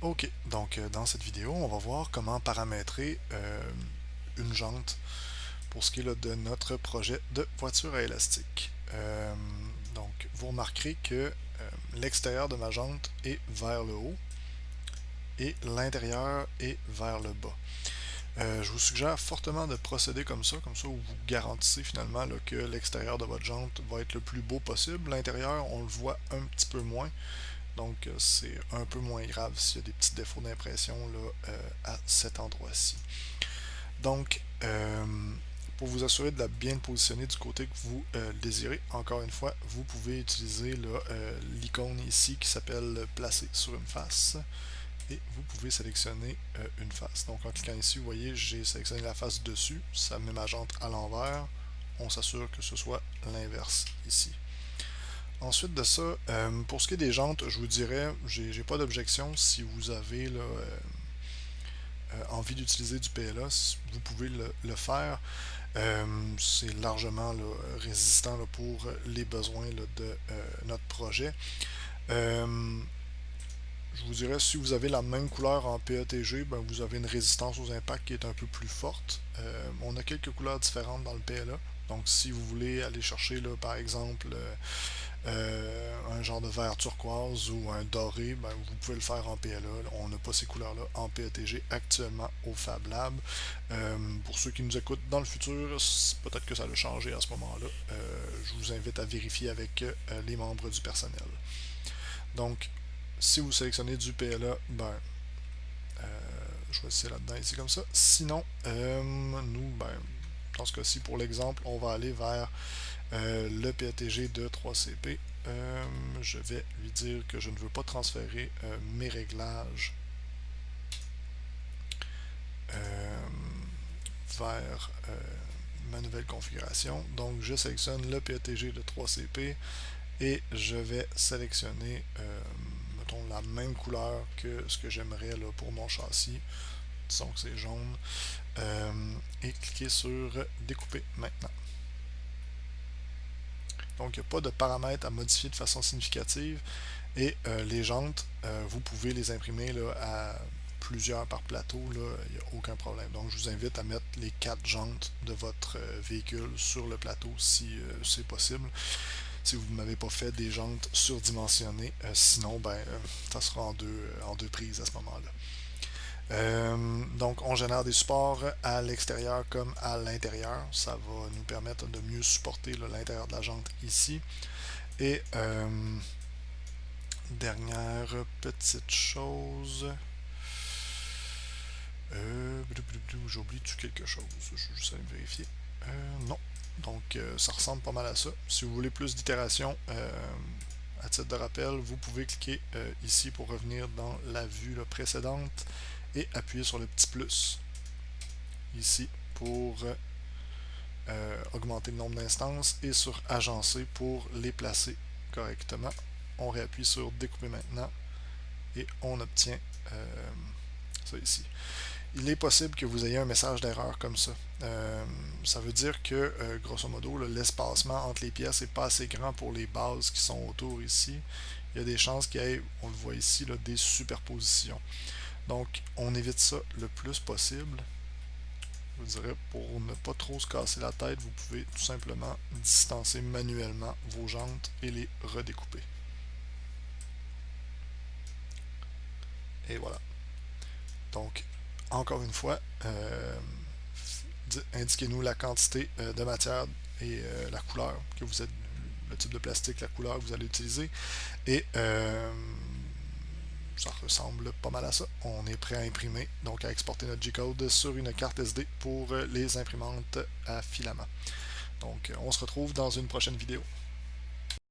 Ok, donc dans cette vidéo, on va voir comment paramétrer une jante pour ce qui est là, de notre projet de voiture à élastique. Donc, vous remarquerez que l'extérieur de ma jante est vers le haut et l'intérieur est vers le bas. Je vous suggère fortement de procéder comme ça vous garantissez finalement là, que l'extérieur de votre jante va être le plus beau possible. L'intérieur, on le voit un petit peu moins. Donc, c'est un peu moins grave s'il y a des petits défauts d'impression là, à cet endroit-ci. Donc, pour vous assurer de la bien le positionner du côté que vous désirez, encore une fois, vous pouvez utiliser l'icône ici qui s'appelle placer sur une face. Et vous pouvez sélectionner une face. Donc, en cliquant ici, vous voyez, j'ai sélectionné la face dessus. Ça met ma jante à l'envers. On s'assure que ce soit l'inverse ici. Ensuite de ça, pour ce qui est des jantes, je vous dirais, j'ai pas d'objection si vous avez là, envie d'utiliser du PLA, vous pouvez le faire. C'est largement là, résistant là, pour les besoins là, de notre projet. Je vous dirais, si vous avez la même couleur en PETG, ben, vous avez une résistance aux impacts qui est un peu plus forte. On a quelques couleurs différentes dans le PLA. Donc, si vous voulez aller chercher, là, par exemple, un genre de vert turquoise ou un doré, ben, vous pouvez le faire en PLA. On n'a pas ces couleurs-là en PETG actuellement au Fab Lab. Pour ceux qui nous écoutent dans le futur, peut-être que ça va changer à ce moment-là. Je vous invite à vérifier avec les membres du personnel. Donc, si vous sélectionnez du PLA, ben, choisissez là-dedans ici comme ça. Sinon, nous, ben, dans ce cas-ci, pour l'exemple, on va aller vers le PATG de 3CP. Je vais lui dire que je ne veux pas transférer mes réglages vers ma nouvelle configuration. Donc, je sélectionne le PATG de 3CP et je vais sélectionner mettons la même couleur que ce que j'aimerais pour mon châssis. Disons que c'est jaune. Et cliquer sur découper maintenant. Donc, il n'y a pas de paramètres à modifier de façon significative. Et les jantes, vous pouvez les imprimer là, à plusieurs par plateau, il n'y a aucun problème. Donc, je vous invite à mettre les 4 jantes de votre véhicule sur le plateau si c'est possible. Si vous n'avez pas fait des jantes surdimensionnées, sinon, ben, ça sera en deux prises à ce moment-là. Donc, on génère des supports à l'extérieur comme à l'intérieur. Ça va nous permettre de mieux supporter l'intérieur de la jante ici. Et dernière petite chose. J'ai oublié quelque chose. Je vais juste aller vérifier. Non. Donc, ça ressemble pas mal à ça. Si vous voulez plus d'itération, à titre de rappel, vous pouvez cliquer ici pour revenir dans la vue précédente et appuyer sur le petit plus ici pour augmenter le nombre d'instances et sur agencer pour les placer correctement. On réappuie sur découper maintenant et on obtient ça ici. Il est possible que vous ayez un message d'erreur comme ça. Ça veut dire que, grosso modo, l'espacement entre les pièces n'est pas assez grand pour les bases qui sont autour ici. Il y a des chances qu'il y ait, on le voit ici, là, des superpositions. Donc, on évite ça le plus possible. Je vous dirais, pour ne pas trop se casser la tête, vous pouvez tout simplement distancer manuellement vos jantes et les redécouper. Et voilà. Donc, encore une fois, indiquez-nous la quantité de matière et la couleur que vous êtes, le type de plastique, la couleur que vous allez utiliser. Et ça ressemble pas mal à ça. On est prêt à imprimer, donc à exporter notre G-code sur une carte SD pour les imprimantes à filament. Donc, on se retrouve dans une prochaine vidéo.